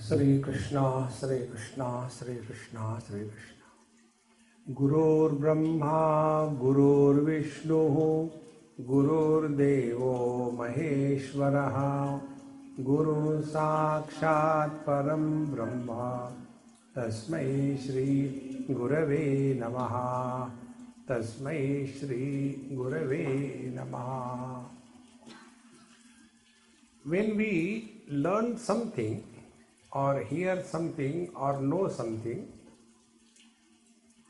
Sri Krishna, Sri Krishna, Sri Krishna, Sri Krishna. Gurur Brahma, Gurur Vishnu, Gurur Devo Maheshwaraha, Guru Sakshat Param Brahma, Tasmai Shri Gurave Namaha, Tasmai Shri Gurave Namaha. When we learn something, or hear something, or know something,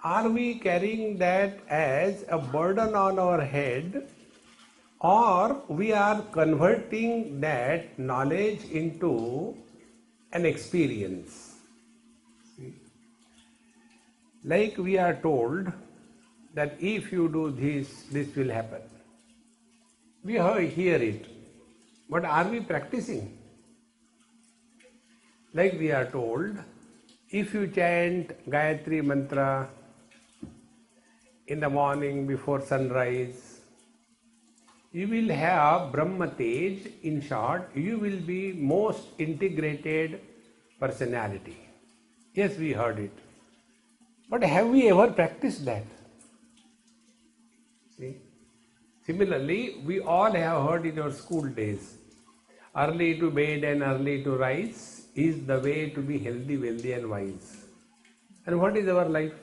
are we carrying that as a burden on our head, or we are converting that knowledge into an experience? See? Like we are told that if you do this, this will happen. We hear it, but are we practicing? Like we are told, if you chant Gayatri Mantra in the morning before sunrise, you will have Brahma Tej. In short, you will be most integrated personality. Yes, we heard it. But have we ever practiced that? See? Similarly, we all have heard in our school days, early to bed and early to rise is the way to be healthy, wealthy and wise. And what is our life?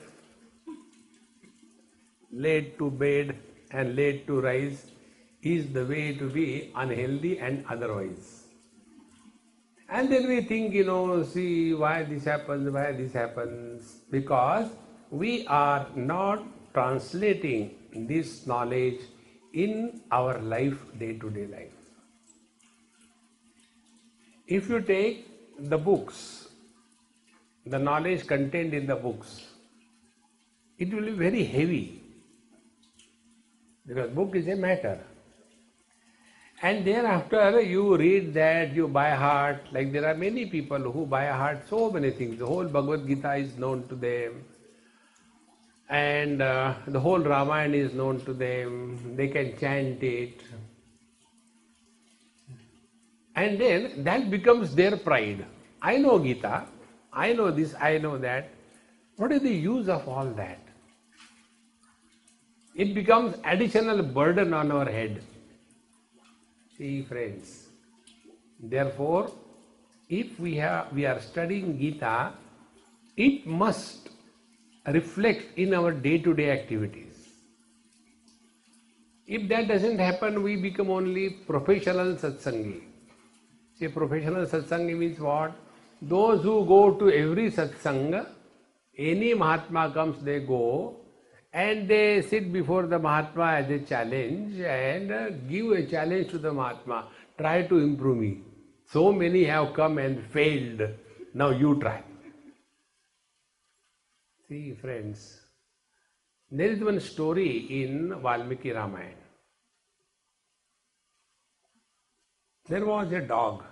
Late to bed and late to rise is the way to be unhealthy and otherwise. And then we think, see why this happens, because we are not translating this knowledge in our life, day-to-day life. If you take the books, the knowledge contained in the books, it will be very heavy, because book is a matter. And thereafter you read that, you by heart, like there are many people who by heart so many things. The whole Bhagavad Gita is known to them, and the whole Ramayana is known to them, they can chant it. And then that becomes their pride. I know Gita, I know this, I know that. What is the use of all that? It becomes additional burden on our head. See, friends, therefore, if we are studying Gita, it must reflect in our day-to-day activities. If that doesn't happen, we become only professional satsangi. See, professional satsangi means what? Those who go to every satsang, any Mahatma comes, they go, and they sit before the Mahatma as a challenge and give a challenge to the Mahatma. Try to improve me. So many have come and failed. Now you try. See, friends, there is one story in Valmiki Ramayana. There was a dog,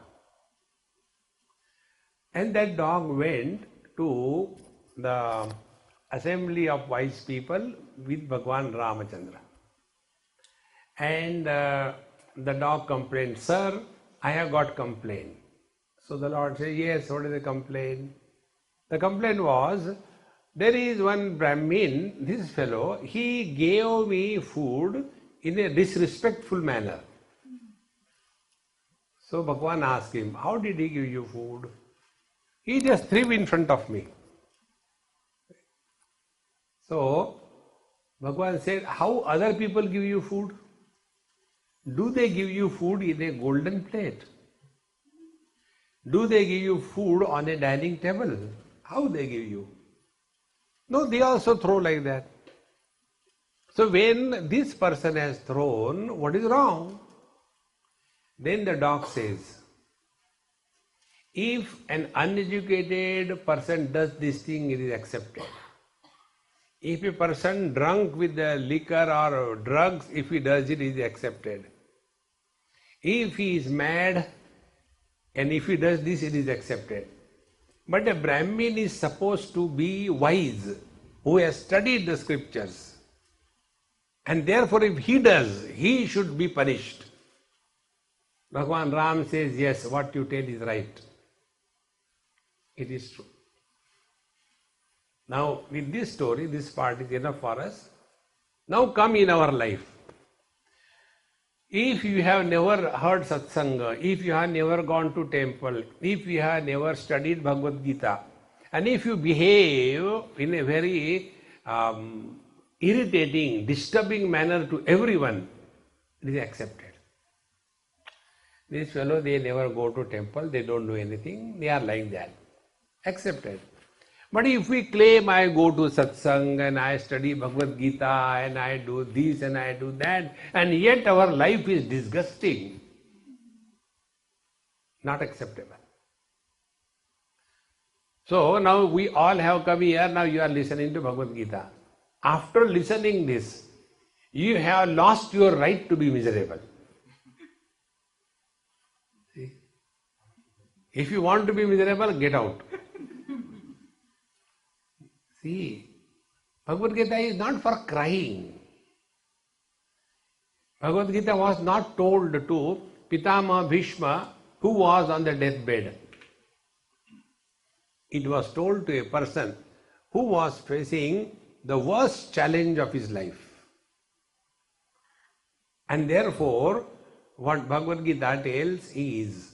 and that dog went to the assembly of wise people with Bhagwan Ramachandra. And the dog complained, "Sir, I have got complaint." So the Lord said, "Yes, what is the complaint?" The complaint was, there is one Brahmin, this fellow, he gave me food in a disrespectful manner. So Bhagwan asked him, "How did he give you food?" "He just threw in front of me." So Bhagwan said, "How other people give you food? Do they give you food in a golden plate? Do they give you food on a dining table? How they give you?" No, they also throw like that. So when this person has thrown, what is wrong? Then the dog says, if an uneducated person does this thing, it is accepted. If a person drunk with the liquor or drugs, if he does it, it is accepted. If he is mad and if he does this, it is accepted. But a Brahmin is supposed to be wise, who has studied the scriptures. And therefore if he does, he should be punished. Bhagwan Ram says, yes, what you tell is right. It is true. Now, with this story, this part is enough for us. Now come in our life. If you have never heard satsanga, if you have never gone to temple, if you have never studied Bhagavad Gita, and if you behave in a very irritating, disturbing manner to everyone, it is accepted. These fellows, they never go to temple, they don't do anything, they are like that. Accepted. But if we claim I go to satsang and I study Bhagavad Gita and I do this and I do that, and yet our life is disgusting, not acceptable. So now we all have come here, now you are listening to Bhagavad Gita. After listening this, you have lost your right to be miserable. See? If you want to be miserable, get out. See, Bhagavad Gita is not for crying. Bhagavad Gita was not told to Pitama Bhishma who was on the deathbed. It was told to a person who was facing the worst challenge of his life. And therefore, what Bhagavad Gita tells is,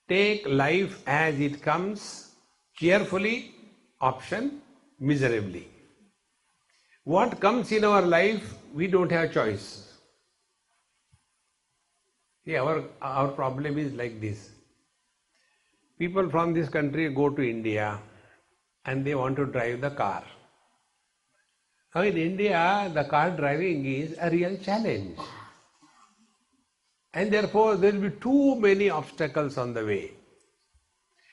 take life as it comes, cheerfully, option, miserably. What comes in our life, we don't have choice. See, our problem is like this. People from this country go to India and they want to drive the car. Now in India, the car driving is a real challenge. And therefore there will be too many obstacles on the way.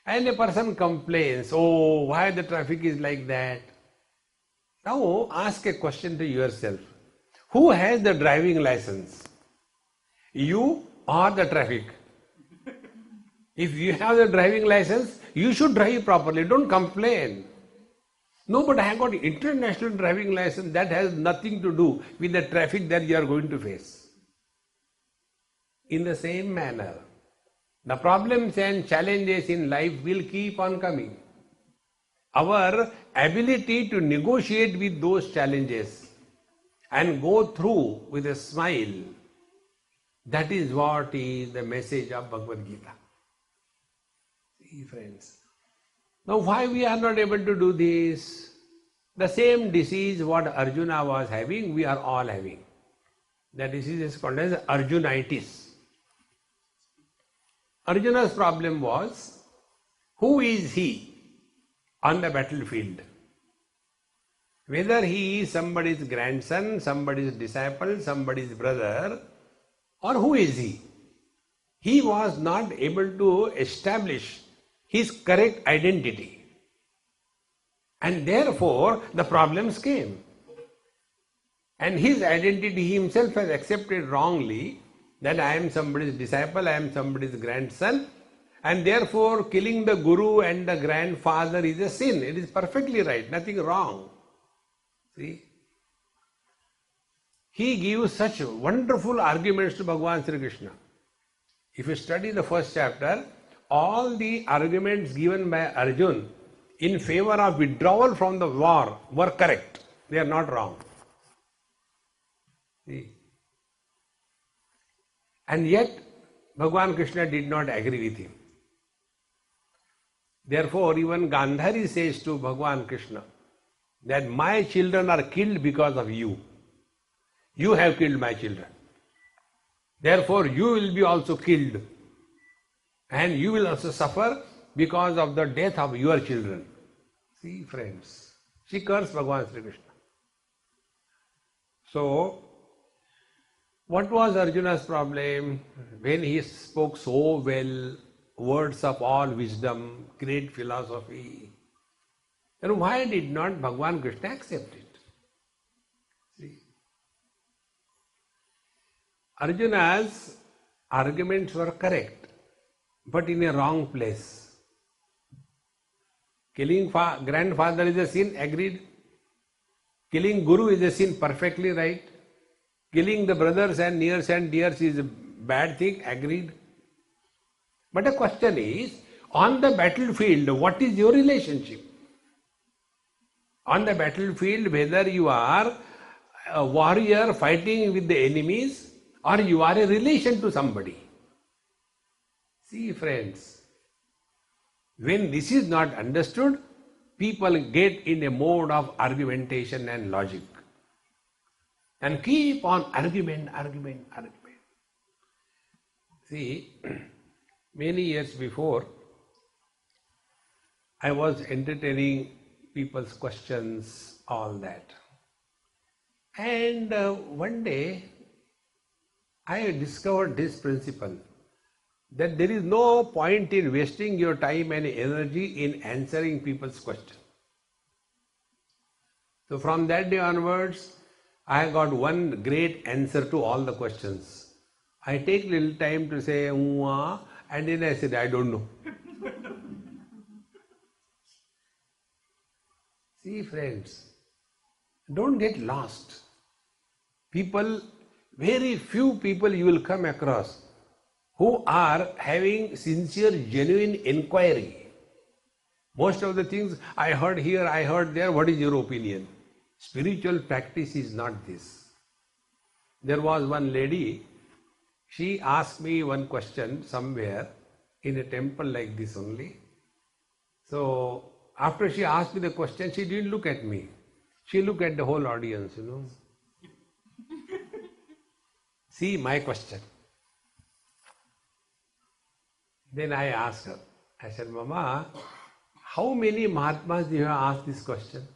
And a person complains, oh, why the traffic is like that? Now ask a question to yourself. Who has the driving license? You or the traffic? If you have the driving license, you should drive properly, don't complain. No, but I have got international driving license, that has nothing to do with the traffic that you are going to face. In the same manner, the problems and challenges in life will keep on coming. Our ability to negotiate with those challenges and go through with a smile, that is what is the message of Bhagavad Gita. See, friends. Now why we are not able to do this? The same disease what Arjuna was having, we are all having. The disease is called as Arjunitis. Arjuna's problem was, who is he on the battlefield? Whether he is somebody's grandson, somebody's disciple, somebody's brother, or who is he? He was not able to establish his correct identity. And therefore, the problems came. And his identity he himself has accepted wrongly, that I am somebody's disciple, I am somebody's grandson, and therefore killing the guru and the grandfather is a sin. It is perfectly right, nothing wrong. See? He gives such wonderful arguments to Bhagavan Sri Krishna. If you study the first chapter, all the arguments given by Arjun in favor of withdrawal from the war were correct. They are not wrong. See? And yet, Bhagavan Krishna did not agree with him. Therefore, even Gandhari says to Bhagavan Krishna that my children are killed because of you. You have killed my children. Therefore, you will be also killed. And you will also suffer because of the death of your children. See, friends, she cursed Bhagavan Sri Krishna. So, what was Arjuna's problem? When he spoke so well, words of all wisdom, great philosophy, then why did not Bhagavan Krishna accept it? See? Arjuna's arguments were correct, but in a wrong place. Killing grandfather is a sin, agreed. Killing guru is a sin, perfectly right. Killing the brothers and nears and dears is a bad thing, agreed. But the question is, On the battlefield, what is your relationship? On the battlefield, whether you are a warrior fighting with the enemies or you are a relation to somebody. See, friends, when this is not understood, people get in a mode of argumentation and logic and keep on argument. See, many years before, I was entertaining people's questions, all that. And one day, I discovered this principle, that there is no point in wasting your time and energy in answering people's questions. So from that day onwards, I got one great answer to all the questions. I take little time to say, and then I said, I don't know. See, friends, don't get lost. People, very few people you will come across who are having sincere, genuine inquiry. Most of the things I heard here, I heard there, what is your opinion? Spiritual practice is not this. There was one lady, she asked me one question somewhere in a temple like this only. So after she asked me the question, she didn't look at me. She looked at the whole audience, See my question. Then I asked her, I said, Mama, how many Mahatmas do you have asked this question?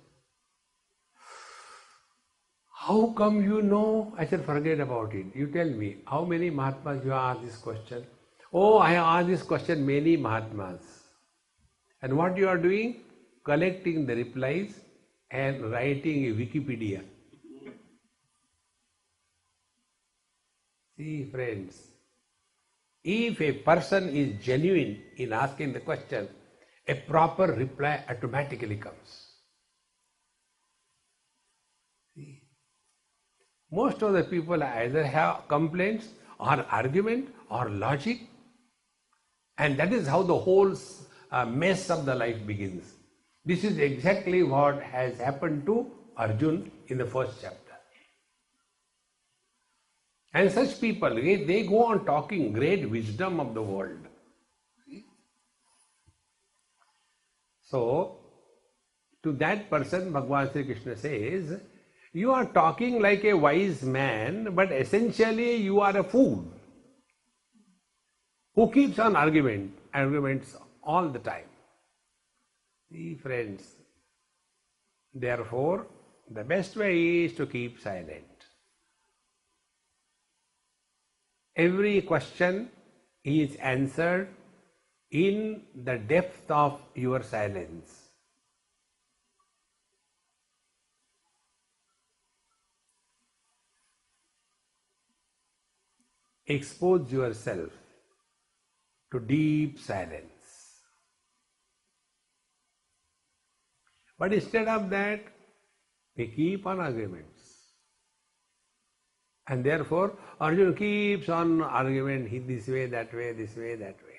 How come you know? I said, forget about it. You tell me, how many Mahatmas you have asked this question? Oh, I have asked this question many Mahatmas. And what you are doing? Collecting the replies and writing a Wikipedia. See, friends, if a person is genuine in asking the question, a proper reply automatically comes. See? Most of the people either have complaints or argument or logic, and that is how the whole mess of the life begins. This is exactly what has happened to Arjun in the first chapter. And such people, they go on talking great wisdom of the world. So, to that person, Bhagavan Sri Krishna says, you are talking like a wise man, but essentially you are a fool who keeps on arguments all the time. See, friends, therefore, the best way is to keep silent. Every question is answered in the depth of your silence. Expose yourself to deep silence. But instead of that, we keep on arguments. And therefore, Arjuna keeps on argument this way, that way, this way, that way.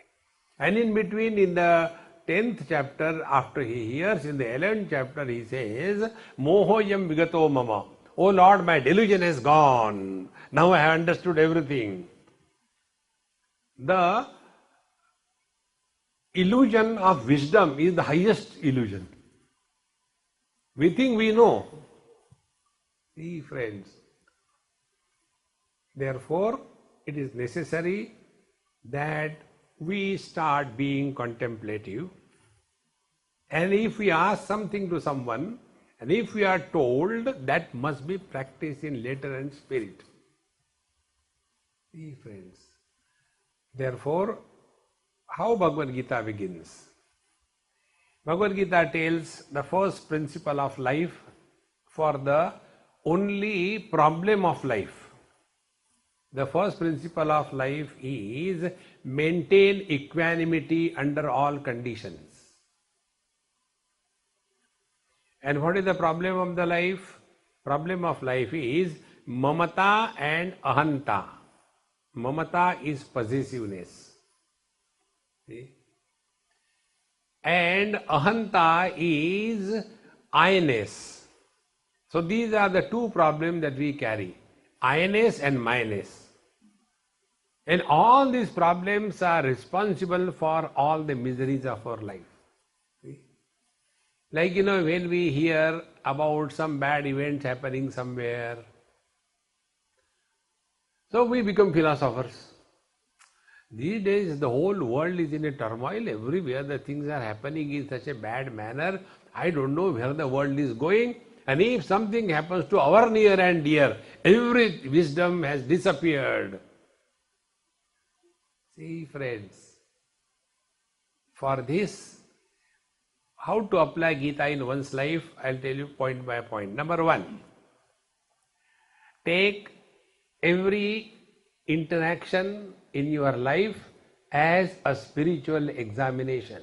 And in between, in the 10th chapter, after he hears, in the 11th chapter, he says, Mohoyam vigato mama. Oh Lord, my delusion has gone. Now I have understood everything. The illusion of wisdom is the highest illusion. We think we know. See, friends, therefore, it is necessary that we start being contemplative. And if we ask something to someone, and if we are told, that must be practiced in letter and spirit. See, friends. Therefore, how Bhagavad Gita begins? Bhagavad Gita tells the first principle of life for the only problem of life. The first principle of life is maintain equanimity under all conditions. And what is the problem of the life? Problem of life is mamata and ahanta. Mamata is possessiveness. See? and ahanta is I-ness. So these are the two problems that we carry, I-ness and my-ness. And all these problems are responsible for all the miseries of our life. Like, when we hear about some bad events happening somewhere, so we become philosophers. These days, the whole world is in a turmoil. Everywhere the things are happening in such a bad manner. I don't know where the world is going. And if something happens to our near and dear, every wisdom has disappeared. See, friends, for this, how to apply Gita in one's life, I'll tell you point by point. Number one, take every interaction in your life as a spiritual examination.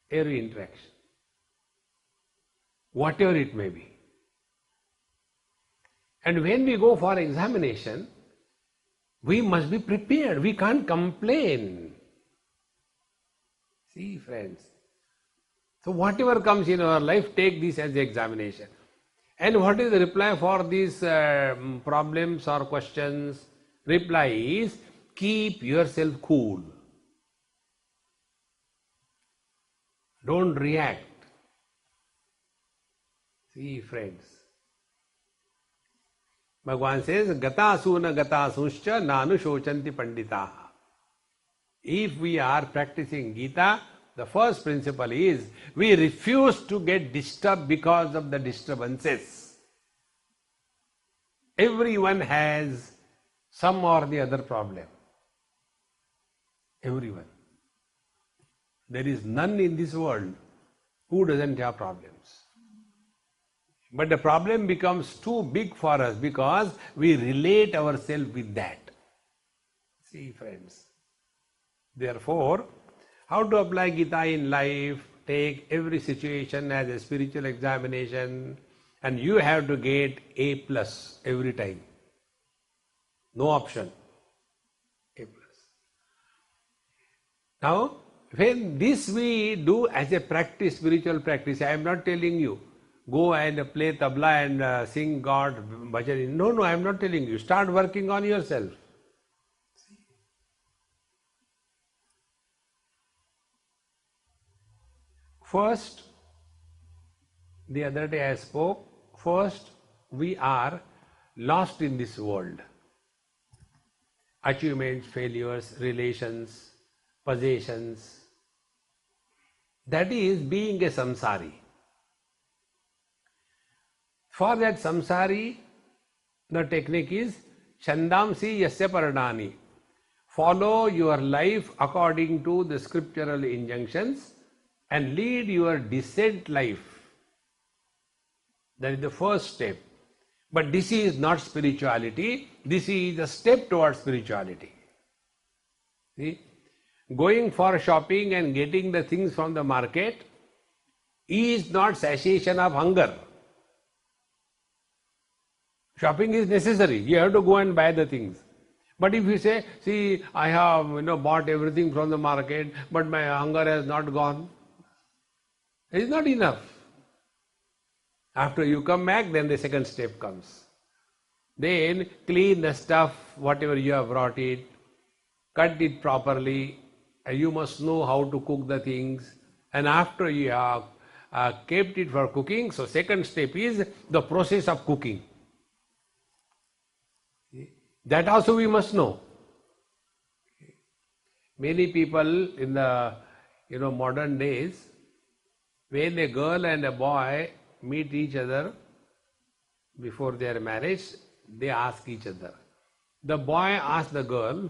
Every interaction, whatever it may be. And when we go for examination, we must be prepared. We can't complain. See, friends. So whatever comes in our life, take this as the examination. And what is the reply for these problems or questions? Reply is, keep yourself cool. Don't react. See, friends. Bhagavan says, Gatasu na gatasuscha nanu shochanti panditaha. If we are practicing Gita, the first principle is, we refuse to get disturbed because of the disturbances. Everyone has some or the other problem. Everyone. There is none in this world who doesn't have problems. But the problem becomes too big for us because we relate ourselves with that. See, friends. Therefore, how to apply Gita in life? Take every situation as a spiritual examination, and you have to get A plus every time. No option. A plus. Now, when this we do as a practice, spiritual practice, I am not telling you, go and play tabla and sing God bhajan. No, I am not telling you. Start working on yourself. First, the other day I spoke, first we are lost in this world. Achievements, failures, relations, possessions. That is being a samsari. For that samsari, the technique is Chandamsi Yasya Paradani. Follow your life according to the scriptural injunctions and lead your decent life. That is the first step. But this is not spirituality, this is a step towards spirituality. See? Going for shopping and getting the things from the market is not satiation of hunger. Shopping is necessary. You have to go and buy the things. But if you say, see, I have bought everything from the market, but my hunger has not gone, it is not enough. After you come back, then the second step comes. Then clean the stuff, whatever you have brought it, cut it properly, and you must know how to cook the things. And after you have kept it for cooking, so second step is the process of cooking. That also we must know. Many people in the modern days, when a girl and a boy meet each other before their marriage, they ask each other. The boy asks the girl,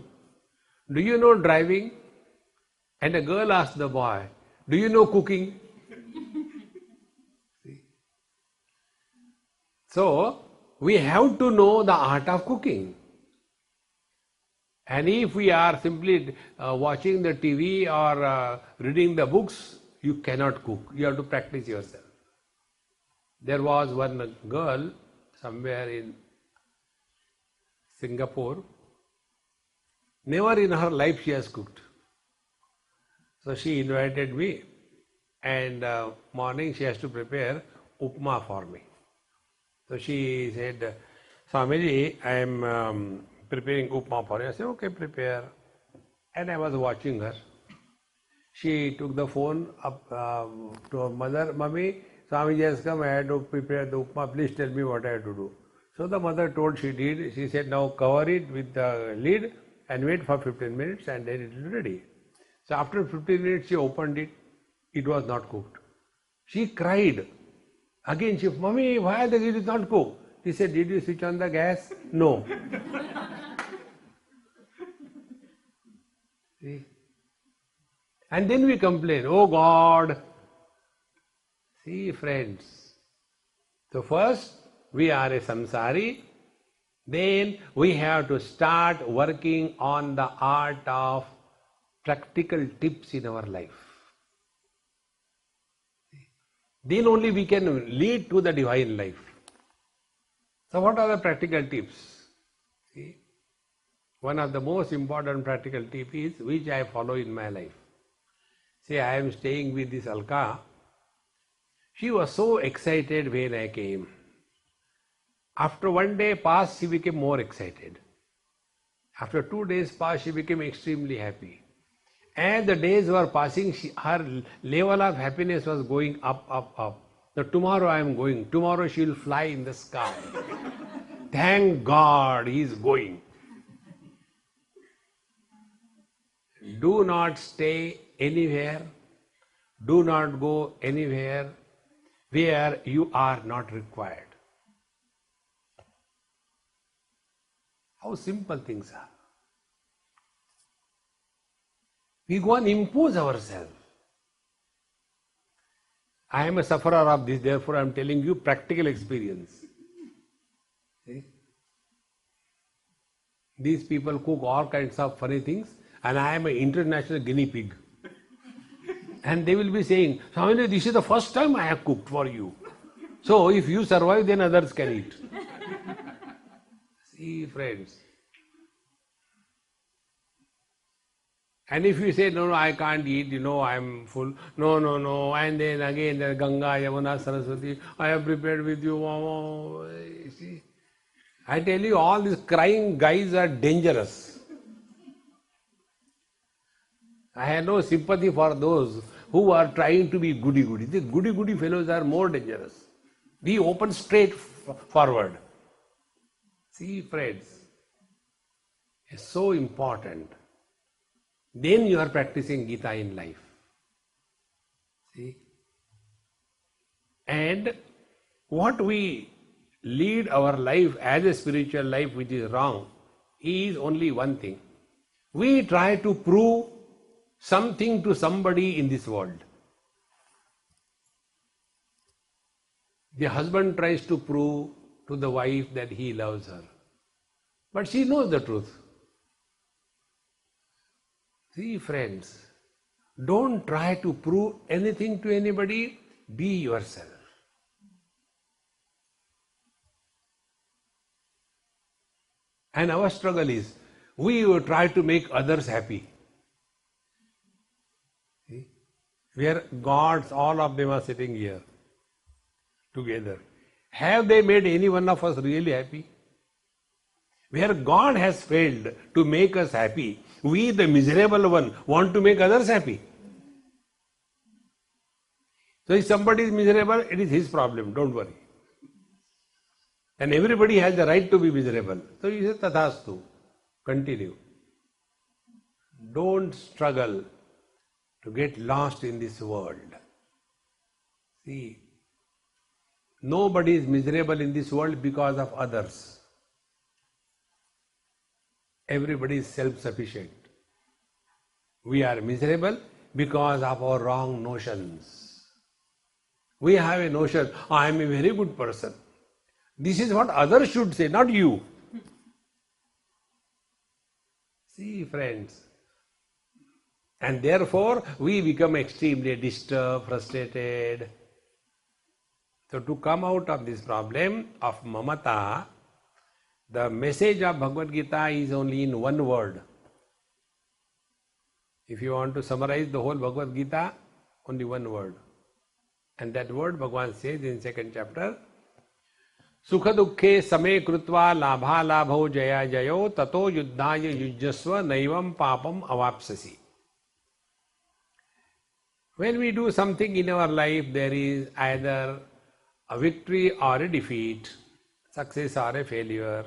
do you know driving? And the girl asks the boy, do you know cooking? See? So, we have to know the art of cooking. And if we are simply watching the TV or reading the books, you cannot cook. You have to practice yourself. There was one girl somewhere in Singapore. Never in her life she has cooked. So she invited me, and morning she has to prepare upma for me. So she said, Swamiji, I am preparing upma for you. I said, okay, prepare. And I was watching her. She took the phone up to her mother, Mummy, Swamiji has come, I had to prepare the upma, please tell me what I have to do. So the mother told she did. She said, now cover it with the lid and wait for 15 minutes and then it will be ready. So after 15 minutes she opened it, it was not cooked. She cried. Again she, Mummy, why the it is not cooked? She said, did you switch on the gas? No. See? And then we complain, oh God. See friends, so first we are a samsari, then we have to start working on the art of practical tips in our life. Then only we can lead to the divine life. So what are the practical tips? See? One of the most important practical tips is which I follow in my life. Say I am staying with this Alka. She was so excited when I came. After one day passed, she became more excited. After 2 days passed, she became extremely happy. As the days were passing, her level of happiness was going up, up, up. Now tomorrow I am going. Tomorrow she will fly in the sky. Thank God he is going. Do not stay anywhere. Do not go anywhere where you are not required. How simple things are. We go and impose ourselves. I am a sufferer of this, therefore I am telling you practical experience. See? These people cook all kinds of funny things and I am an international guinea pig. And they will be saying, Swami, this is the first time I have cooked for you. So if you survive, then others can eat. See, friends. And if you say, no, I can't eat, I am full. No. And then again, the Ganga, Yamuna, Saraswati, I have prepared with you. Oh, see. I tell you, all these crying guys are dangerous. I have no sympathy for those who are trying to be goody-goody. The goody-goody fellows are more dangerous. Be open straight forward. See, friends, it's so important. Then you are practicing Gita in life. See? And what we lead our life as a spiritual life which is wrong is only one thing. We try to prove something to somebody in this world. The husband tries to prove to the wife that he loves her. But she knows the truth. See, friends, don't try to prove anything to anybody. Be yourself. And our struggle is, we try to make others happy. See? Where gods, all of them are sitting here together. Have they made any one of us really happy? Where God has failed to make us happy, we, the miserable one, want to make others happy. So if somebody is miserable, it is his problem, don't worry. And everybody has the right to be miserable. So you say, Tathastu, continue. Don't struggle to get lost in this world. See, nobody is miserable in this world because of others. Everybody is self-sufficient. We are miserable because of our wrong notions. We have a notion, I am a very good person. This is what others should say, not you. See, friends. And therefore, we become extremely disturbed, frustrated. So to come out of this problem of mamata, the message of Bhagavad Gita is only in one word. If you want to summarize the whole Bhagavad Gita, only one word. And that word Bhagavan says in second chapter, Sukha dukhe same krutva labha labho jaya jayo tato yuddhaya yujjasva naivam papam avapsasi. When we do something in our life, there is either a victory or a defeat, success or a failure.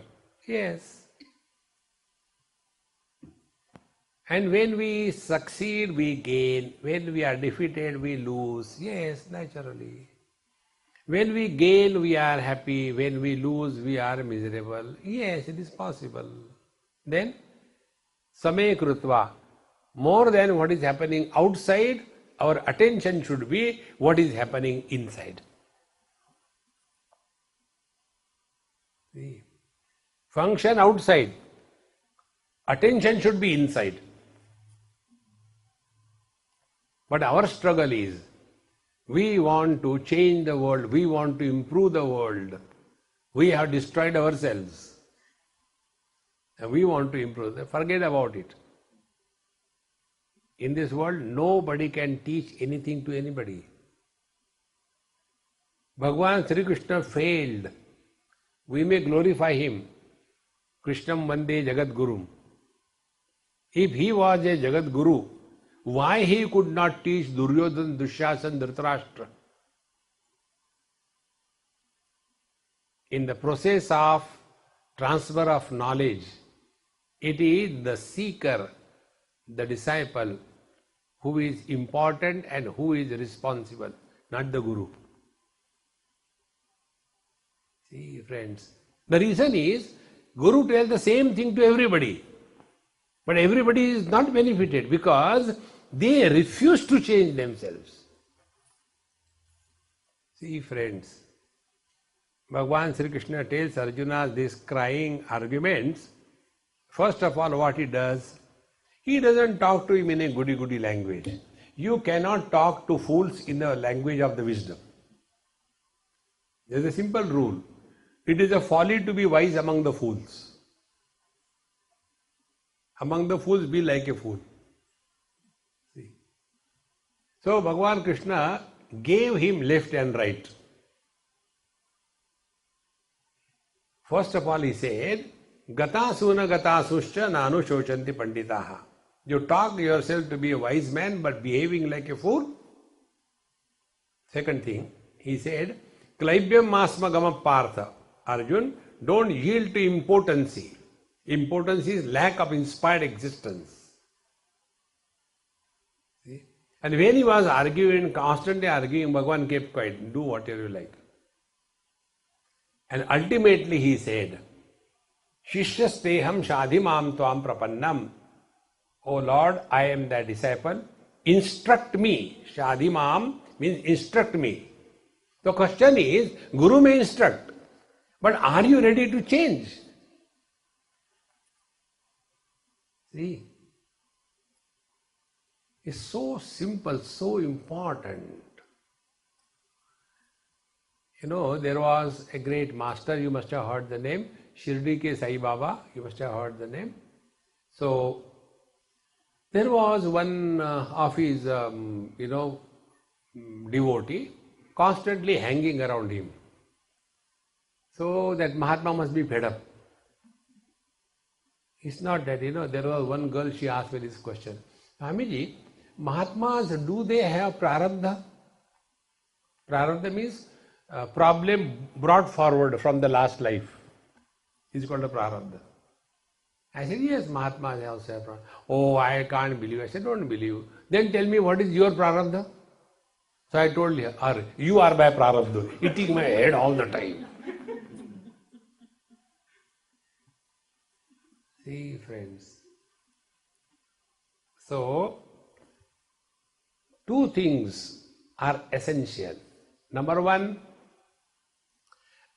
Yes. And when we succeed, we gain. When we are defeated, we lose. Yes, naturally. When we gain, we are happy. When we lose, we are miserable. Yes, it is possible. Then, same krutva. More than what is happening outside, our attention should be what is happening inside. See? Function outside. Attention should be inside. But our struggle is, we want to change the world, we want to improve the world. We have destroyed ourselves. And we want to improve. Forget about it. In this world, nobody can teach anything to anybody. Bhagavan Sri Krishna failed. We may glorify him. Krishnam Vande Jagat Gurum. If he was a Jagat Guru, why he could not teach Duryodhan, Dushyasan, Dhritarashtra? In the process of transfer of knowledge, it is the seeker, the disciple, who is important and who is responsible, not the Guru. See, friends, the reason is, Guru tells the same thing to everybody. But everybody is not benefited because they refuse to change themselves. See, friends, Bhagavan Sri Krishna tells Arjuna these crying arguments. First of all, what he does, he doesn't talk to him in a goody-goody language. You cannot talk to fools in the language of the wisdom. There is a simple rule. It is a folly to be wise among the fools. Among the fools, be like a fool. See. So Bhagavan Krishna gave him left and right. First of all, he said, Gatasuna gatasuscha nanu shochanti panditaha. You talk yourself to be a wise man but behaving like a fool. Second thing, he said, Klaibhyam masma gama partha. Arjun, don't yield to impotency. Impotency is lack of inspired existence. See? And when he was arguing, constantly arguing, Bhagavan kept quiet. Do whatever you like. And ultimately he said, Shishyasteham shadhimam tvam prapannam. O Lord, I am thy disciple. Instruct me. Shadhimam means instruct me. The question is, Guru may instruct, but are you ready to change? See, it's so simple, so important. You know, there was a great master, you must have heard the name, Shirdi ke Sai Baba, you must have heard the name. So, there was one of his, devotee constantly hanging around him. So that Mahatma must be fed up. It's not that, there was one girl, she asked me this question. Swamiji, Mahatmas, do they have prarabdha? Prarabdha means problem brought forward from the last life. It's called a prarabdha. I said, yes, Mahatmas also have prarabdha. Oh, I can't believe. I said, don't believe. Then tell me, what is your prarabdha? So I told her, you are my prarabdha, eating my head all the time. See, friends. So, two things are essential. Number one,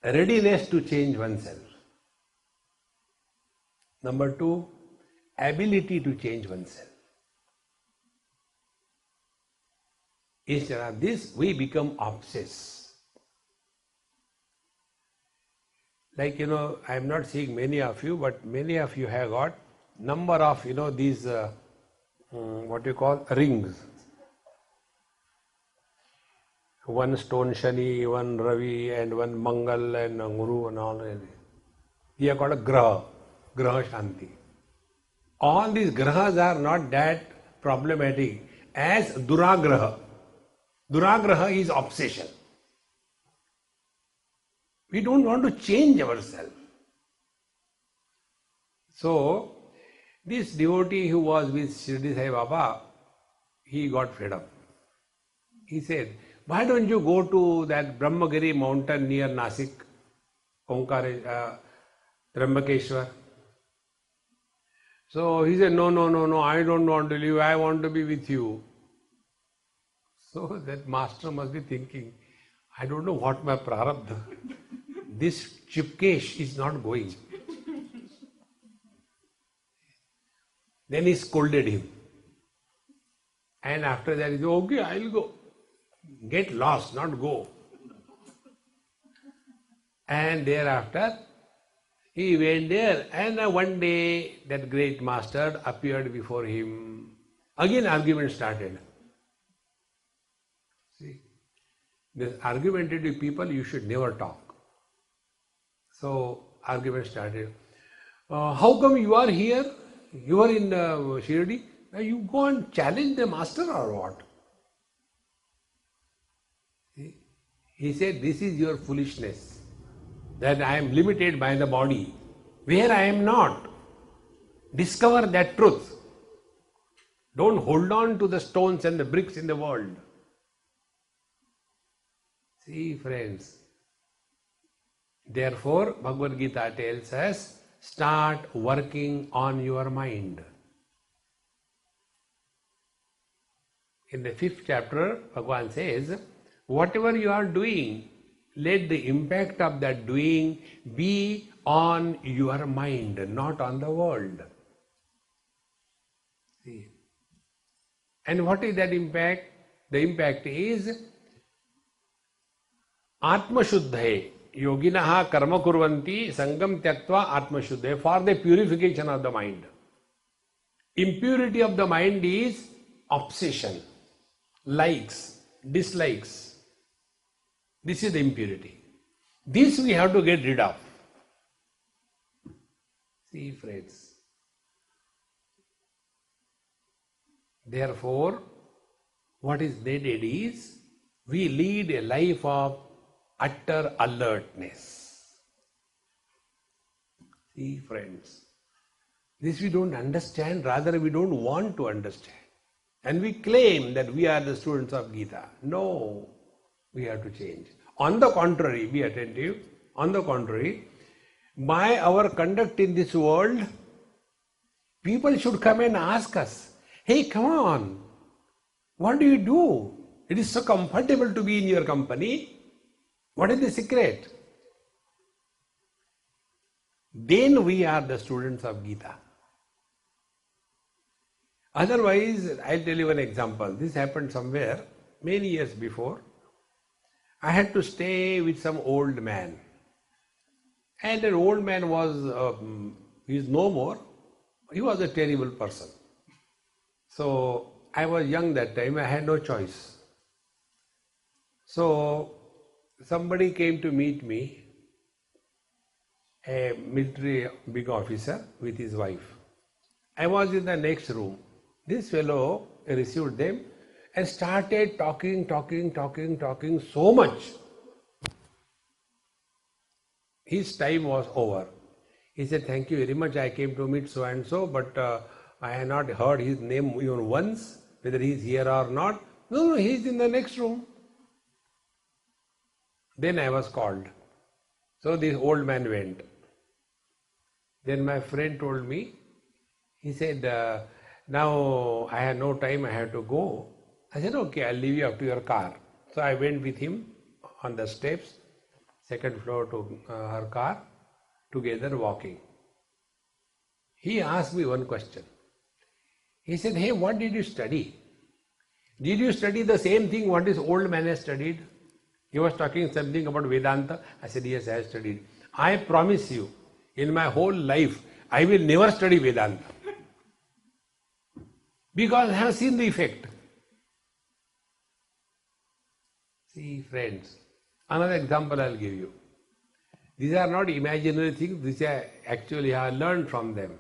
readiness to change oneself. Number two, ability to change oneself. Instead of this, we become obsessed. Like, I am not seeing many of you, but many of you have got number of, these what you call rings. One stone Shani, one Ravi, and one Mangal, and Guru, and all. They are called a Graha, Graha Shanti. All these Grahas are not that problematic as Duragraha. Duragraha is obsession. We don't want to change ourselves. So, this devotee who was with Shirdi Sai Baba, he got fed up. He said, why don't you go to that Brahmagiri mountain near Nasik, Omkar, Trambakeshwar? So he said, no, I don't want to leave, I want to be with you. So that master must be thinking, I don't know what my prarabdha. This Chipkesh is not going. Then he scolded him. And after that he said, okay, I'll go. Get lost, not go. And thereafter, he went there, and one day that great master appeared before him. Again argument started. See, this argumentative people, you should never talk. So argument started. How come you are here? You are in Shirdi? Now you go and challenge the master or what? He said, this is your foolishness, that I am limited by the body, where I am not. Discover that truth. Don't hold on to the stones and the bricks in the world. See, friends, therefore, Bhagavad Gita tells us, start working on your mind. In the 5th chapter, Bhagavan says, whatever you are doing, let the impact of that doing be on your mind, not on the world. See? And what is that impact? The impact is Atma Shuddhaye. Yoginaha karma kurvanti sangam tyaktva Atma Shuddhaye, for the purification of the mind. Impurity of the mind is obsession, likes, dislikes. This is the impurity. This we have to get rid of. See, friends. Therefore, what is needed is we lead a life of utter alertness. See, friends. This we don't understand, rather we don't want to understand. And we claim that we are the students of Gita. No, we have to change. On the contrary, be attentive. On the contrary, by our conduct in this world, people should come and ask us, hey, come on, what do you do? It is so comfortable to be in your company. What is the secret? Then we are the students of Gita. Otherwise, I'll tell you an example. This happened somewhere many years before. I had to stay with some old man. And that old man was, he is no more. He was a terrible person. So I was young that time, I had no choice. So somebody came to meet me, a military big officer with his wife. I was in the next room. This fellow received them and started talking so much. His time was over. He said, thank you very much, I came to meet so and so, but I had not heard his name even once, whether he is here or not. No, he is in the next room. Then I was called. So this old man went. Then my friend told me, he said, now I had no time, I had to go. I said, okay, I'll leave you up to your car. So I went with him on the steps, second floor to her car, together walking. He asked me one question. He said, hey, what did you study? Did you study the same thing what this old man has studied? He was talking something about Vedanta. I said, yes, I have studied. I promise you, in my whole life, I will never study Vedanta. because I have seen the effect. See, friends, another example I'll give you. These are not imaginary things, these are actually I learned from them.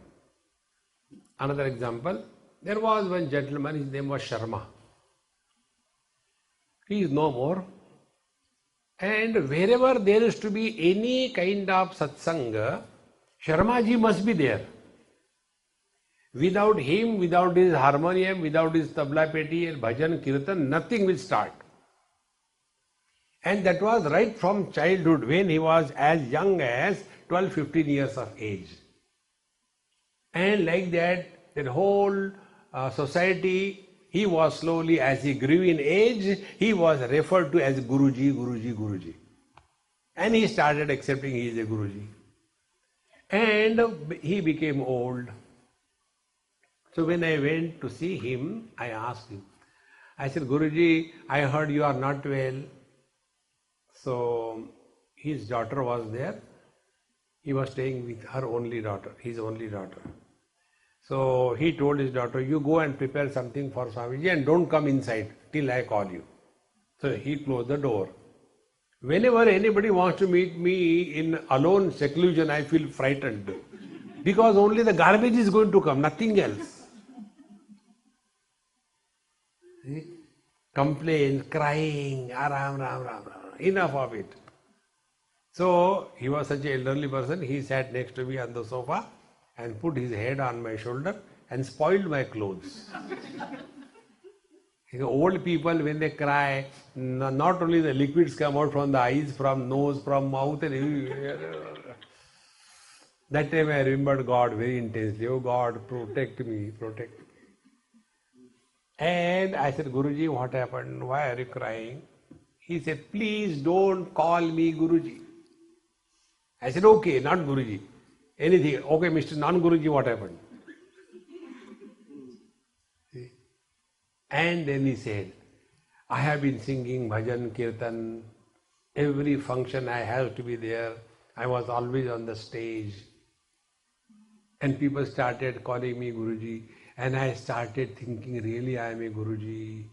Another example, there was one gentleman, his name was Sharma. He is no more. And wherever there is to be any kind of satsanga, Sharmaji must be there. Without him, without his harmonium, without his tabla peti and bhajan, kirtan, nothing will start. And that was right from childhood, when he was as young as 12-15 years of age. And like that whole society, he was slowly, as he grew in age, he was referred to as Guruji, Guruji, Guruji. And he started accepting he is a Guruji. And he became old. So when I went to see him, I asked him, I said, Guruji, I heard you are not well. So his daughter was there. He was staying with her only daughter, his only daughter. So he told his daughter, you go and prepare something for Swamiji and don't come inside till I call you. So he closed the door. Whenever anybody wants to meet me in alone seclusion, I feel frightened. Because only the garbage is going to come, nothing else. See? Complaints, crying, ram, ram, ram, ram. Enough of it. So he was such an elderly person, he sat next to me on the sofa and put his head on my shoulder and spoiled my clothes. Old people, when they cry, not only the liquids come out from the eyes, from nose, from mouth, and that time I remembered God very intensely. Oh God, protect me, protect me. And I said, Guruji, what happened? Why are you crying? He said, please don't call me Guruji. I said, okay, not Guruji. Anything. Okay, Mr. Non-Guruji, what happened? See? And then he said, I have been singing bhajan, kirtan, every function I have to be there. I was always on the stage. And people started calling me Guruji. And I started thinking, really I am a Guruji.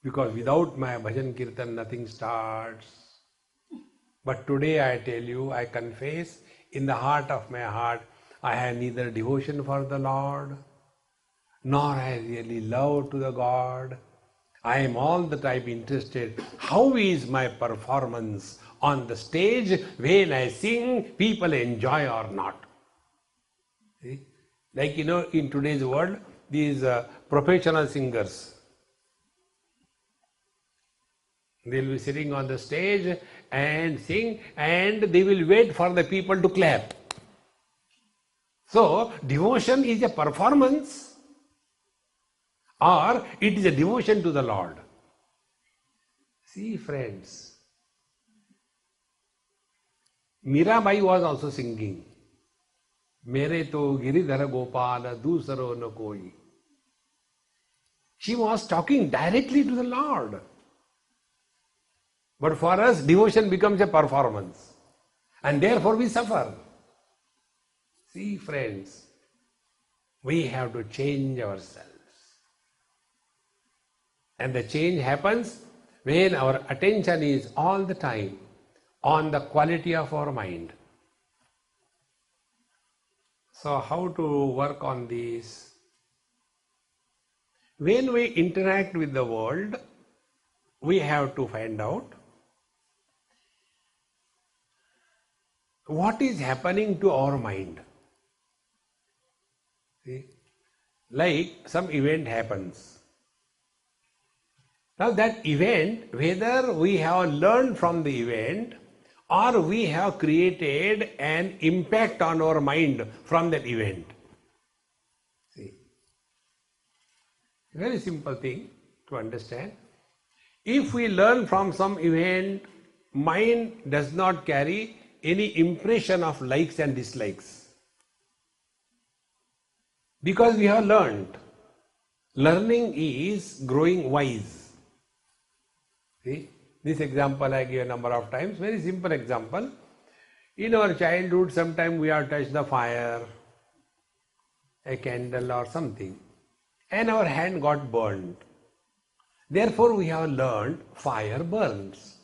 Because without my bhajan, kirtan, nothing starts. But today I tell you, I confess, in the heart of my heart, I have neither devotion for the Lord, nor I really love to the God. I am all the time interested, how is my performance on the stage when I sing, people enjoy or not. See? Like in today's world, these professional singers, they will be sitting on the stage and sing, and they will wait for the people to clap. So, devotion is a performance, or it is a devotion to the Lord. See, friends, Mirabai was also singing, Mere to Giridhara Gopala dusaro no koi. She was talking directly to the Lord. But for us, devotion becomes a performance. And therefore we suffer. See, friends, we have to change ourselves. And the change happens when our attention is all the time on the quality of our mind. So how to work on this? When we interact with the world, we have to find out what is happening to our mind. See? Like some event happens. Now that event, whether we have learned from the event or we have created an impact on our mind from that event. See? Very simple thing to understand. If we learn from some event, mind does not carry any impression of likes and dislikes. Because we have learned. Learning is growing wise. See? This example I gave a number of times, very simple example. In our childhood, sometimes we have touched the fire, a candle or something. and our hand got burned. Therefore, we have learned fire burns.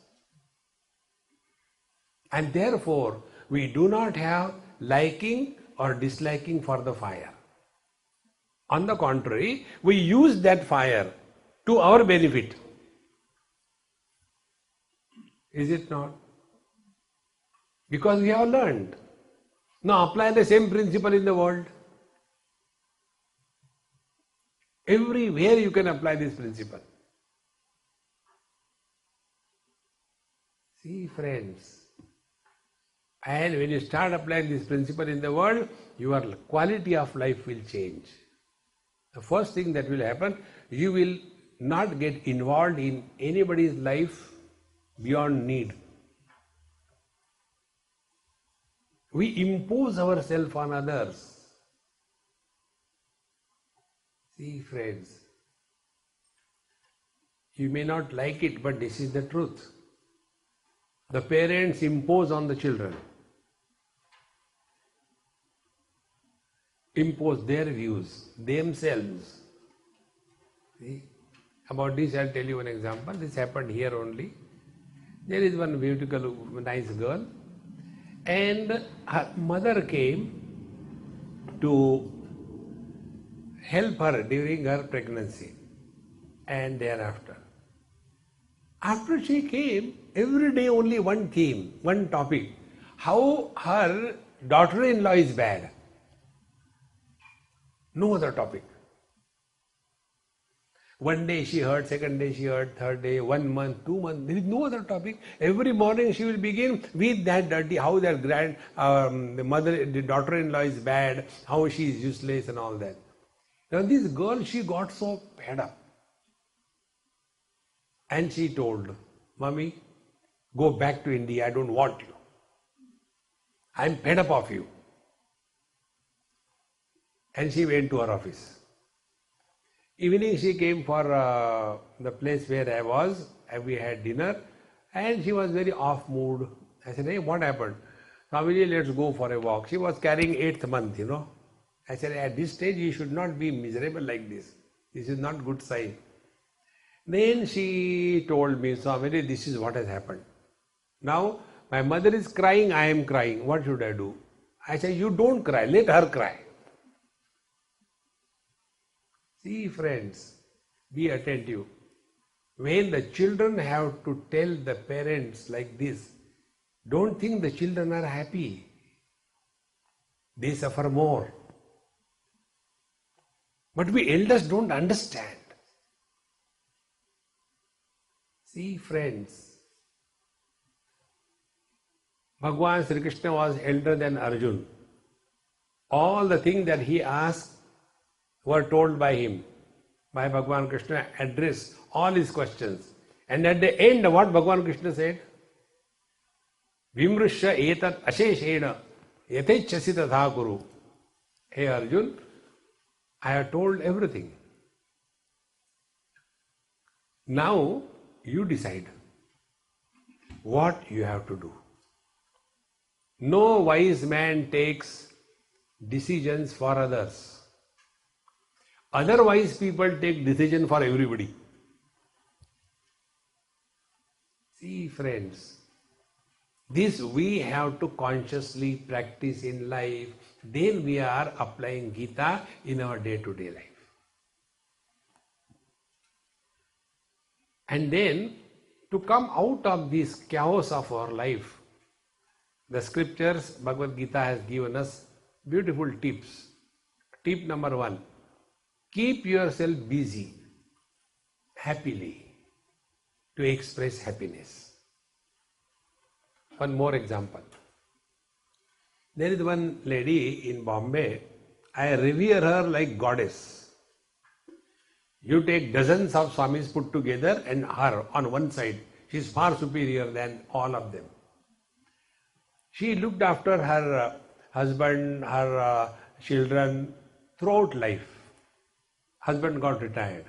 And therefore, we do not have liking or disliking for the fire. On the contrary, we use that fire to our benefit. Is it not? Because we have learned. Now apply the same principle in the world. Everywhere you can apply this principle. See, friends, and when you start applying this principle in the world, your quality of life will change. The first thing that will happen, you will not get involved in anybody's life beyond need. We impose ourselves on others. See, friends, you may not like it, but this is the truth. The parents impose on the children, impose their views, themselves. See? About this I'll tell you one example. This happened here only. There is one beautiful, nice girl, and her mother came to help her during her pregnancy and thereafter. After she came, every day only one theme, one topic. How her daughter-in-law is bad. No other topic. One day she heard, second day she heard, third day, 1 month, 2 months. There is no other topic. Every morning she will begin with that dirty, how their the daughter-in-law is bad, how she is useless and all that. Now this girl, she got so fed up. And she told, Mommy, go back to India, I don't want you. I'm fed up of you. And she went to her office. Evening she came for the place where I was, and we had dinner, and she was very off mood. I said, hey, what happened? Swamiji, let's go for a walk. She was carrying 8th month, I said, at this stage you should not be miserable like this. This is not good sign. Then she told me, Swamiji, this is what has happened. Now my mother is crying, I am crying. What should I do? I said, you don't cry, let her cry. See, friends, be attentive. When the children have to tell the parents like this, don't think the children are happy. They suffer more. But we elders don't understand. See, friends, Bhagwan Sri Krishna was elder than Arjun. All the things that he asked were told by him, by Bhagwan Krishna, addressed all his questions. And at the end, what Bhagwan Krishna said? Vimrishya etat asheshena yatechasi tatha kuru. Hey Arjun, I have told everything. Now you decide what you have to do. No wise man takes decisions for others. Otherwise, people take decision for everybody. See, friends, this we have to consciously practice in life. Then we are applying Gita in our day-to-day life. And then, to come out of this chaos of our life, the scriptures, Bhagavad Gita has given us beautiful tips. Tip number 1. Keep yourself busy, happily, to express happiness. One more example. There is one lady in Bombay, I revere her like goddess. You take dozens of Swamis put together and her on one side, she is far superior than all of them. She looked after her husband, her children throughout life. Husband got retired.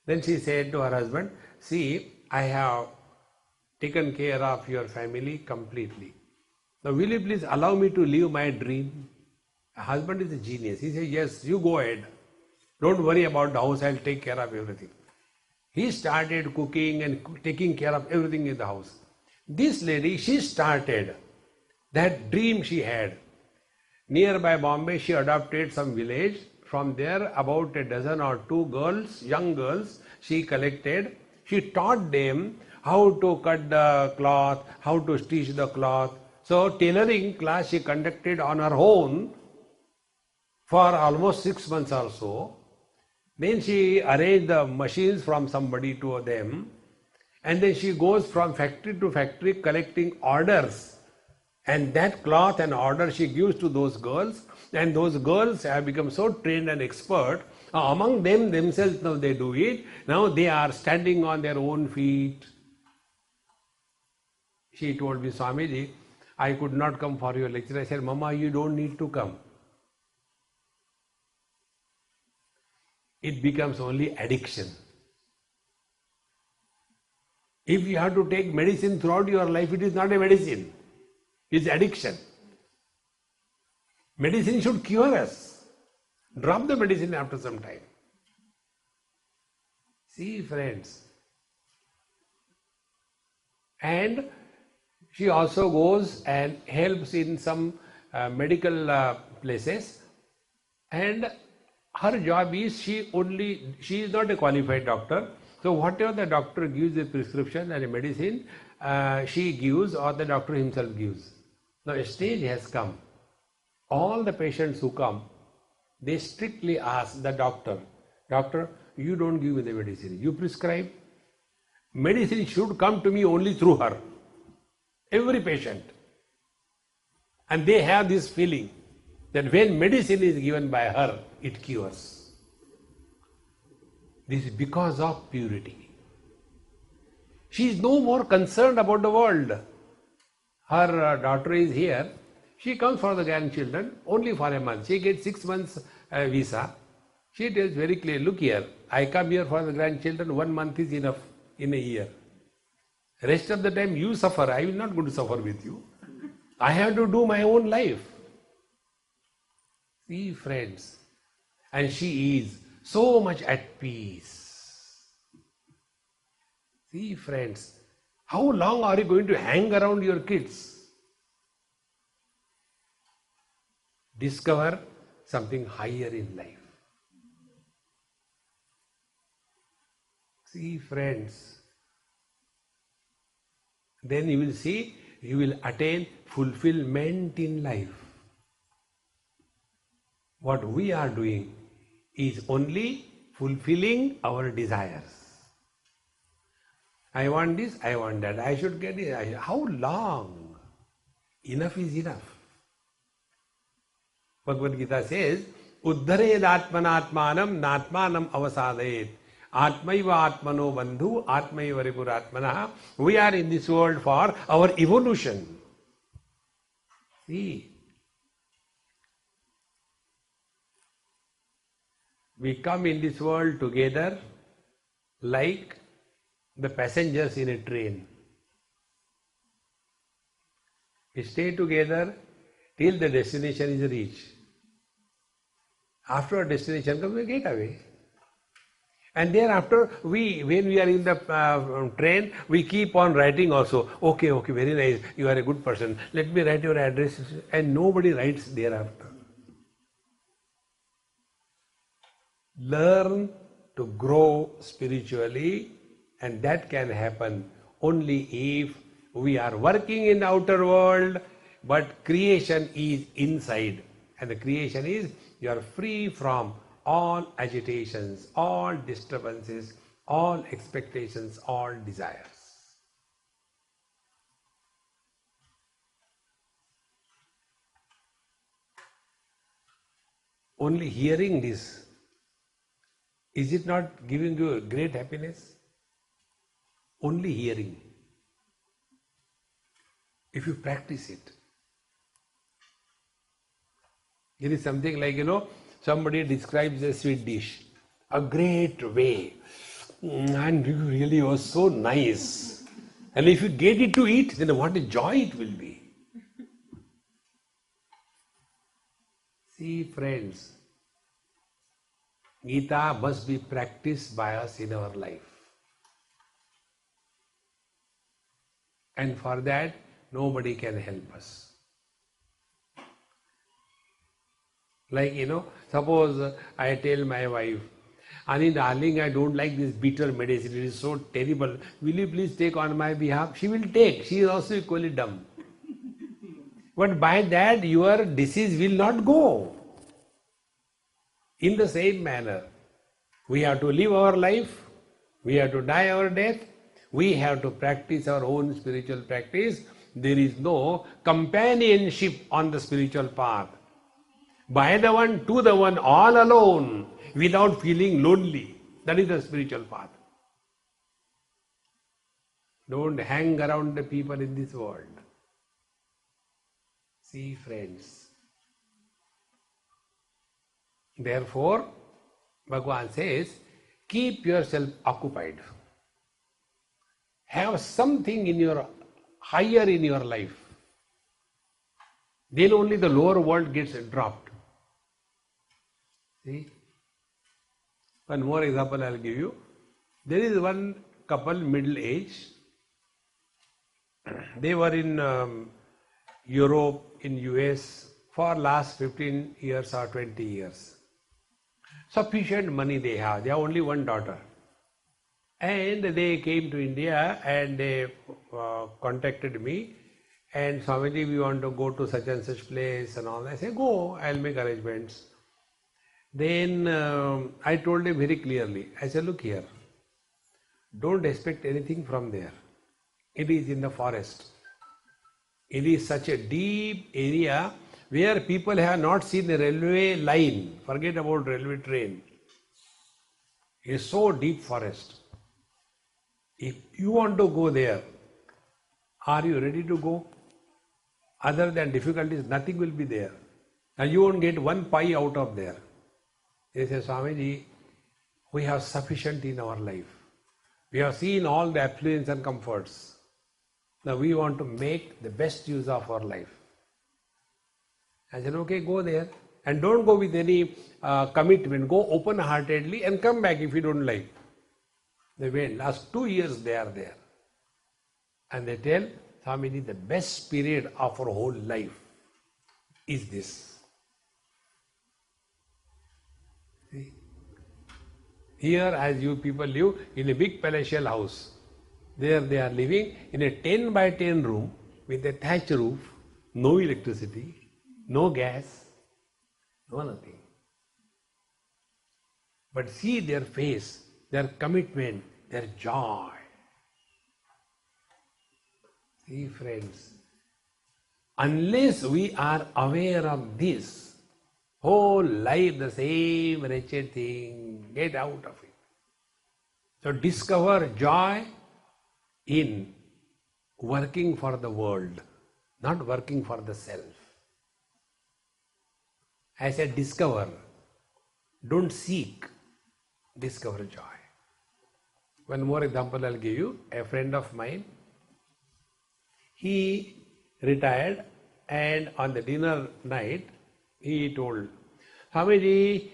Then she said to her husband, see, I have taken care of your family completely. Now will you please allow me to live my dream? Her husband is a genius. He said, yes, you go ahead. Don't worry about the house, I'll take care of everything. He started cooking and taking care of everything in the house. This lady, she started that dream she had. Nearby Bombay, she adopted some village. From there, about a dozen or two girls, young girls, she collected. She taught them how to cut the cloth, how to stitch the cloth. So, tailoring class she conducted on her own for almost 6 months or so. Then she arranged the machines from somebody to them. And then she goes from factory to factory collecting orders. And that cloth and order she gives to those girls. And those girls have become so trained and expert. Among them themselves now they do it. Now they are standing on their own feet. She told me, Swamiji, I could not come for your lecture. I said, Mama, you don't need to come. It becomes only addiction. If you have to take medicine throughout your life, it is not a medicine. It's addiction. Medicine should cure us. Drop the medicine after some time. See, friends. And she also goes and helps in some medical places. And her job is she is not a qualified doctor. So whatever the doctor gives a prescription and a medicine, she gives or the doctor himself gives. Now a stage has come. All the patients who come, they strictly ask the doctor, Doctor, you don't give me the medicine. You prescribe. Medicine should come to me only through her. Every patient. And they have this feeling that when medicine is given by her, it cures. This is because of purity. She is no more concerned about the world. Her daughter is here. She comes for the grandchildren only for a month. She gets 6 months visa. She tells very clearly, look here, I come here for the grandchildren, 1 month is enough in a year. Rest of the time you suffer, I will not go to suffer with you. I have to do my own life. See, friends, and she is so much at peace. See, friends, how long are you going to hang around your kids? Discover something higher in life. See, friends, then you will see, you will attain fulfillment in life. What we are doing is only fulfilling our desires. I want this, I want that, I should get it. How long? Enough is enough. Bhagavad Gita says, Uddhared atmanatmanam natmanam avasadayet. Atmaiva atmano bandhu atmaiva ripuratmanaha. We are in this world for our evolution. See, we come in this world together like the passengers in a train. We stay together till the destination is reached. After a destination comes, we get away. And thereafter, when we are in the train, we keep on writing also. Okay, very nice, you are a good person. Let me write your address. And nobody writes thereafter. Learn to grow spiritually, and that can happen only if we are working in the outer world, but creation is inside. And the creation is, you are free from all agitations, all disturbances, all expectations, all desires. Only hearing this, is it not giving you a great happiness? Only hearing. If you practice it. It is something like, somebody describes a sweet dish, a great way, and it really was so nice. And if you get it to eat, then what a joy it will be. See, friends, Gita must be practiced by us in our life. And for that, nobody can help us. Like, suppose I tell my wife, Ani darling, I don't like this bitter medicine, it is so terrible. Will you please take on my behalf? She will take. She is also equally dumb. But by that, your disease will not go. In the same manner, we have to live our life, we have to die our death, we have to practice our own spiritual practice. There is no companionship on the spiritual path. By the one, to the one, all alone, without feeling lonely. That is the spiritual path. Don't hang around the people in this world. See, friends. Therefore, Bhagavan says, keep yourself occupied. Have something higher in your life. Then only the lower world gets dropped. See? One more example I'll give you. There is one couple, middle age. They were in Europe, in US for last 15 years or 20 years. Sufficient money they have. They have only one daughter. And they came to India and they contacted me. And Swamiji, we want to go to such and such place and all. I say, go, I'll make arrangements. Then I told him very clearly, I said, look here, don't expect anything from there. It is in the forest. It is such a deep area where people have not seen a railway line. Forget about railway train. It is so deep forest. If you want to go there, are you ready to go? Other than difficulties, nothing will be there. And you won't get one pie out of there. They say, Swamiji, we have sufficient in our life. We have seen all the affluence and comforts. Now we want to make the best use of our life. I said, okay, go there. And don't go with any commitment. Go open-heartedly and come back if you don't like. They went. Last 2 years they are there. And they tell, Swamiji, the best period of our whole life is this. See? Here, as you people live in a big palatial house, there they are living in a 10 by 10 room with a thatch roof, no electricity, no gas, no nothing. But see their face, their commitment, their joy. See, friends, unless we are aware of this, whole life the same wretched thing, get out of it. So discover joy in working for the world, not working for the self. I said discover, don't seek, discover joy. One more example I'll give you. A friend of mine, he retired and on the dinner night, he told, Swamiji,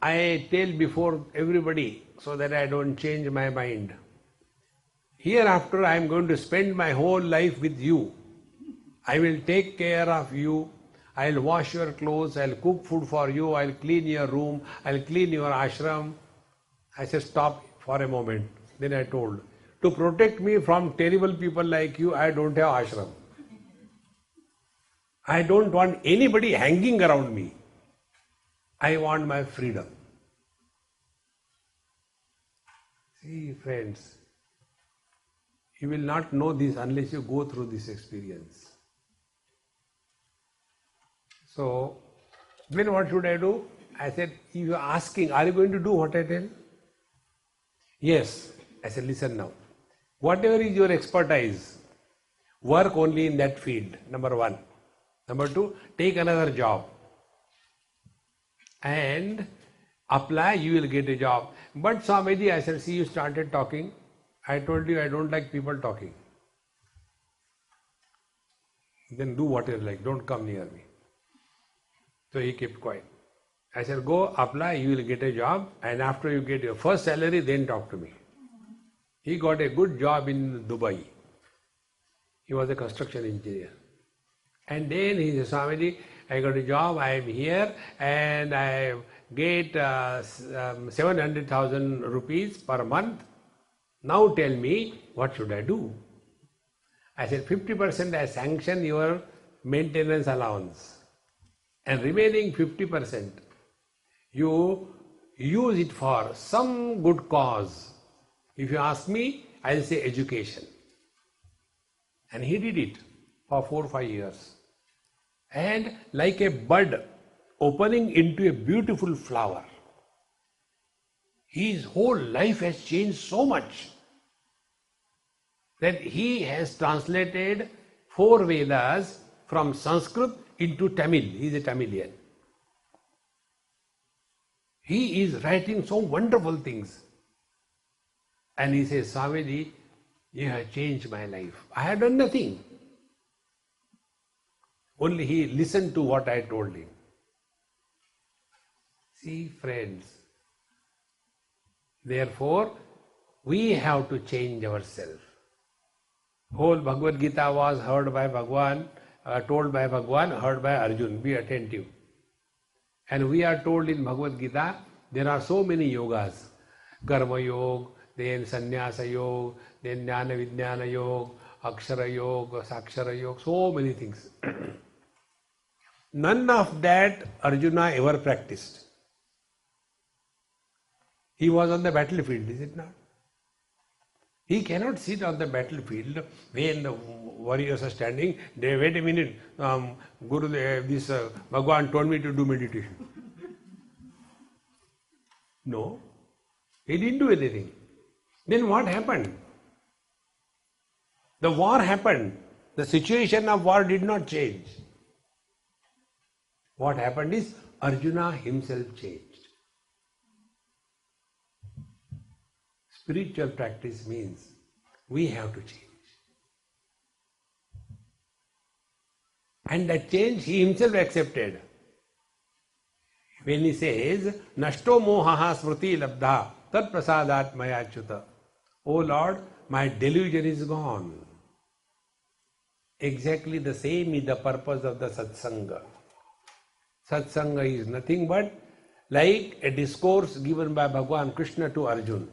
I tell before everybody so that I don't change my mind. Hereafter I am going to spend my whole life with you. I will take care of you. I will wash your clothes. I will cook food for you. I will clean your room. I will clean your ashram. I said, stop for a moment. Then I told, to protect me from terrible people like you, I don't have ashram. I don't want anybody hanging around me. I want my freedom. See, friends, you will not know this unless you go through this experience. So, then what should I do? I said, if you are asking, are you going to do what I tell? Yes. I said, listen now. Whatever is your expertise, work only in that field, number one. Number two, take another job. And apply, you will get a job. But Swamiji, I said, see, you started talking. I told you I don't like people talking. Then do whatever you like, don't come near me. So he kept quiet. I said, go apply, you will get a job, and after you get your first salary, then talk to me. He got a good job in Dubai. He was a construction engineer. And then he said, Swamiji, I got a job, I am here, and I get 700,000 rupees per month. Now tell me, what should I do? I said, 50% I sanction your maintenance allowance, and remaining 50%, you use it for some good cause. If you ask me, I'll say education. And he did it for 4 or 5 years. And like a bud opening into a beautiful flower, his whole life has changed so much that he has translated 4 Vedas from Sanskrit into Tamil. He is a Tamilian. He is writing so wonderful things. And he says, Swamiji, you have changed my life. I have done nothing. Only he listened to what I told him. See, friends, therefore, we have to change ourselves. Whole Bhagavad Gita was heard by Bhagwan, told by Bhagwan, heard by Arjun. Be attentive. And we are told in Bhagavad Gita, there are so many yogas. Karma Yoga, then Sannyasa Yoga, then Jnana Vijnana Yoga, Akshara Yoga, Sakshara Yoga, so many things. None of that Arjuna ever practiced. He was on the battlefield, is it not? He cannot sit on the battlefield when the warriors are standing. They wait a minute, Bhagwan told me to do meditation. No, he didn't do anything. Then what happened? The war happened. The situation of war did not change. What happened is Arjuna himself changed. Spiritual practice means we have to change. And that change he himself accepted. When he says, Nashto mohaha smriti labdha tat prasadat maya achyuta. Oh Lord, my delusion is gone. Exactly the same is the purpose of the satsanga. Satsanga is nothing but like a discourse given by Bhagwan Krishna to Arjuna.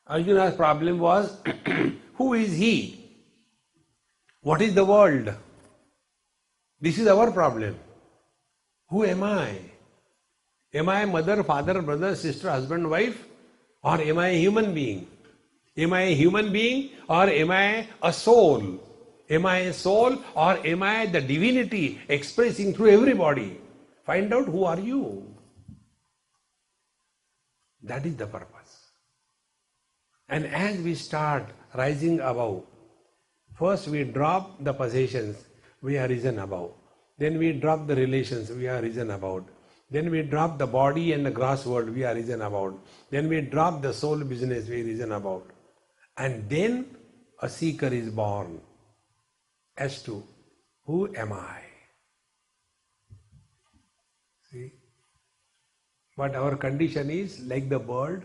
Arjuna's problem was, who is he? What is the world? This is our problem. Who am I? Am I mother, father, brother, sister, husband, wife? Or am I a human being? Am I a human being or am I a soul? Am I a soul or am I the divinity expressing through everybody? Find out who are you. That is the purpose. And as we start rising above, first we drop the possessions, we are risen above. Then we drop the relations, we are risen above. Then we drop the body and the gross world, we are risen above. Then we drop the soul business, we are risen above. And then a seeker is born as to who am I? See? But our condition is like the bird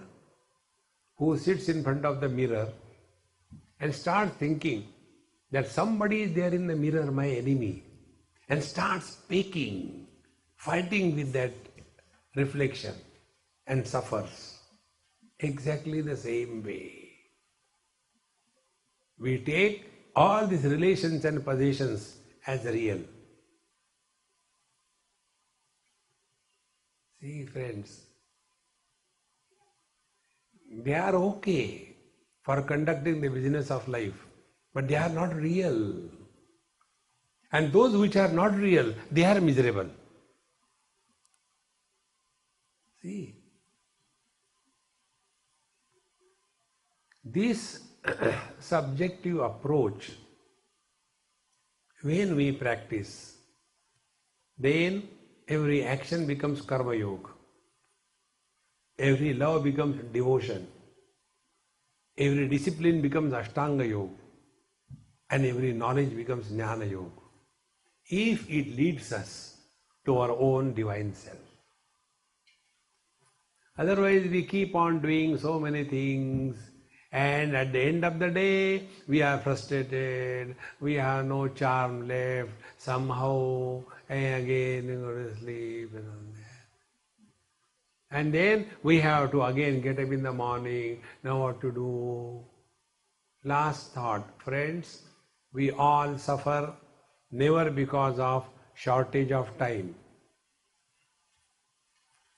who sits in front of the mirror and starts thinking that somebody is there in the mirror, my enemy, and starts speaking, fighting with that reflection and suffers. Exactly the same way. We take all these relations and possessions as real. See, friends, they are okay for conducting the business of life, but they are not real. And those which are not real, they are miserable. See, this subjective approach, when we practice, then every action becomes karma yoga. Every love becomes devotion. Every discipline becomes ashtanga yoga. And every knowledge becomes jnana yoga. If it leads us to our own divine self. Otherwise, we keep on doing so many things, and at the end of the day, we are frustrated, we have no charm left, somehow, and again we go to sleep and all that. And then we have to again get up in the morning, know what to do. Last thought, friends, we all suffer never because of shortage of time.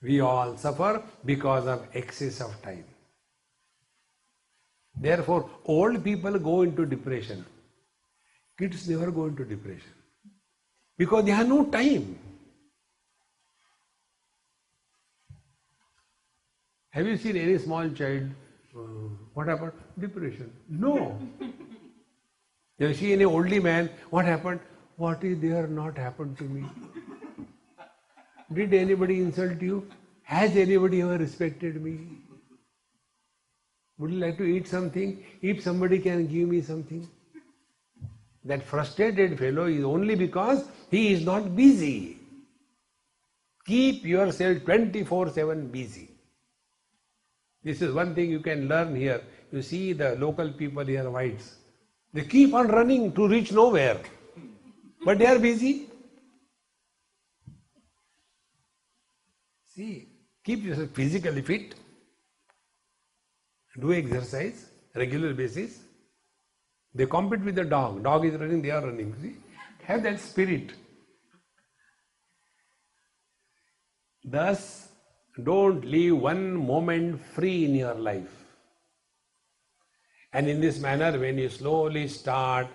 We all suffer because of excess of time. Therefore, old people go into depression. Kids never go into depression because they have no time. Have you seen any small child? What happened? Depression. No. You see any oldie man? What happened? What is there not happened to me? Did anybody insult you? Has anybody ever respected me? Would you like to eat something? If somebody can give me something. That frustrated fellow is only because he is not busy. Keep yourself 24/7 busy. This is one thing you can learn here. You see the local people here, whites. They keep on running to reach nowhere. But they are busy. See, keep yourself physically fit. Do exercise, regular basis. They compete with the dog. Dog is running, they are running. See? Have that spirit. Thus, don't leave one moment free in your life. And in this manner, when you slowly start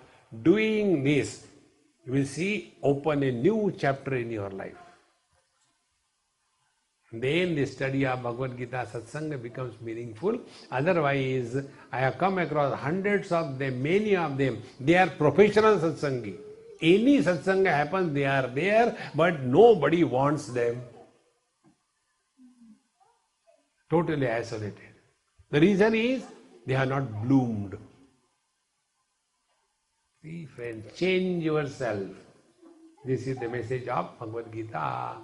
doing this, you will see open a new chapter in your life. Then the study of Bhagavad Gita satsanga becomes meaningful. Otherwise, I have come across hundreds of them, many of them, they are professional satsangi. Any satsanga happens, they are there, but nobody wants them. Totally isolated. The reason is, they have not bloomed. See, friends, change yourself. This is the message of Bhagavad Gita.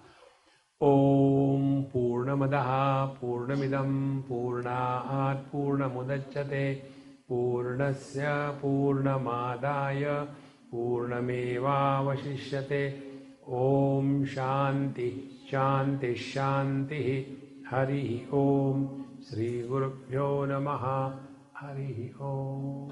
Om Purnamadaha Purnamidam Purnaat Purnamudachyate Purnasya Purnamadaya Purnameva Vashishyate. Om Shanti Shanti Shanti Hari Om Sri Gurubhyo Namaha Hari Om.